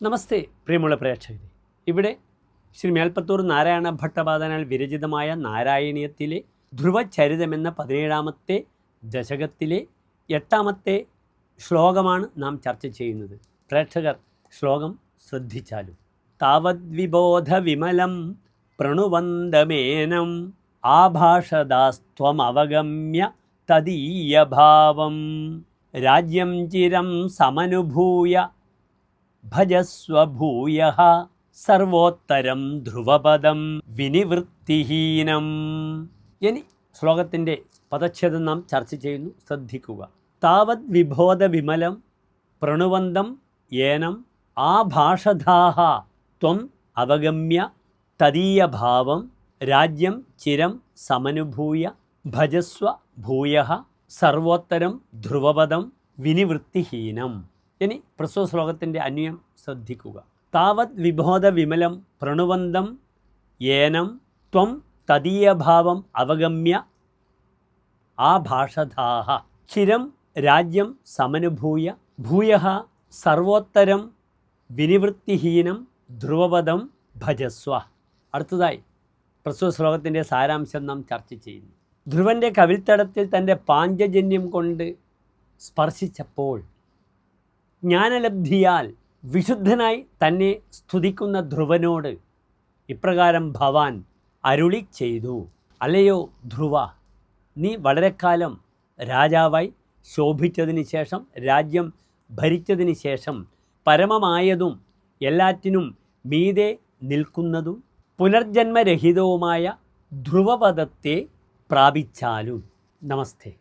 നമസ്തേ പ്രിയമുള്ള പ്രേക്ഷകരെ. ഇവിടെ ശ്രീ മേൽപ്പത്തൂർ നാരായണ ഭട്ടപാദനാൽ വിരചിതമായ നാരായണീയത്തിലെ ധ്രുവചരിതമെന്ന 17ാമത്തെ ദശകത്തിലെ 8ാമത്തെ ശ്ലോകമാണ് നാം ചർച്ച ചെയ്യുന്നത്. പ്രേക്ഷകർ ശ്ലോകം ശ്രദ്ധിച്ചാലും. താവദ്വിബോധ വിമലം പ്രണുവന്ദമേനം ആഭാഷദാസ്ത്വമവഗമ്യ തദീയഭാവം രാജ്യം ചിരം സമനുഭൂയ ഭജസ്വ ഭൂയഃ സർവോത്തരം ധ്രുവപദം വിനിവൃത്തിഹീനം. ഇനി ശ്ലോകത്തിൻ്റെ പദച്ഛേദം നാം ചർച്ച ചെയ്യുന്നു, ശ്രദ്ധിക്കുക. താവത് വിബോധ വിമലം പ്രണുവന്തം ഏനം ആഭാഷധാഃ ത്വം അവഗമ്യ തദീയഭാവം രാജ്യം ചിരം സമനുഭൂയ ഭജസ്വ ഭൂയഃ സർവോത്തരം ധ്രുവപദം വിനിവൃത്തിഹീനം. ഇനി പ്രസ്തുത ശ്ലോകത്തിൻ്റെ അന്വയം ശ്രദ്ധിക്കുക. താവത് വിബോധ വിമലം പ്രണുവന്തം ഏനം ത്വം തദീയഭാവം അവഗമ്യ ആഭാഷധാഃ ചിരം രാജ്യം സമനുഭൂയ ഭൂയഃ സർവോത്തരം വിനിവൃത്തിഹീനം ധ്രുവപദം ഭജസ്വ. അടുത്തതായി പ്രസ്തുത ശ്ലോകത്തിൻ്റെ സാരാംശം നാം ചർച്ച ചെയ്യുന്നു. ധ്രുവൻ്റെ കവിൾത്തടത്തിൽ തൻ്റെ പാഞ്ചജന്യം കൊണ്ട് സ്പർശിച്ചപ്പോൾ ജ്ഞാനലബ്ധിയാൽ വിശുദ്ധനായി തന്നെ സ്തുതിക്കുന്ന ധ്രുവനോട് ഇപ്രകാരം ഭവാൻ അരുളി ചെയ്തു. അല്ലയോ ധ്രുവ, നീ വളരെക്കാലം രാജാവായി ശോഭിച്ചതിന് ശേഷം, രാജ്യം ഭരിച്ചതിന് ശേഷം പരമമായതും എല്ലാറ്റിനും മീതെ നിൽക്കുന്നതും പുനർജന്മരഹിതവുമായ ധ്രുവപദത്തെ പ്രാപിച്ചാലും. നമസ്തേ.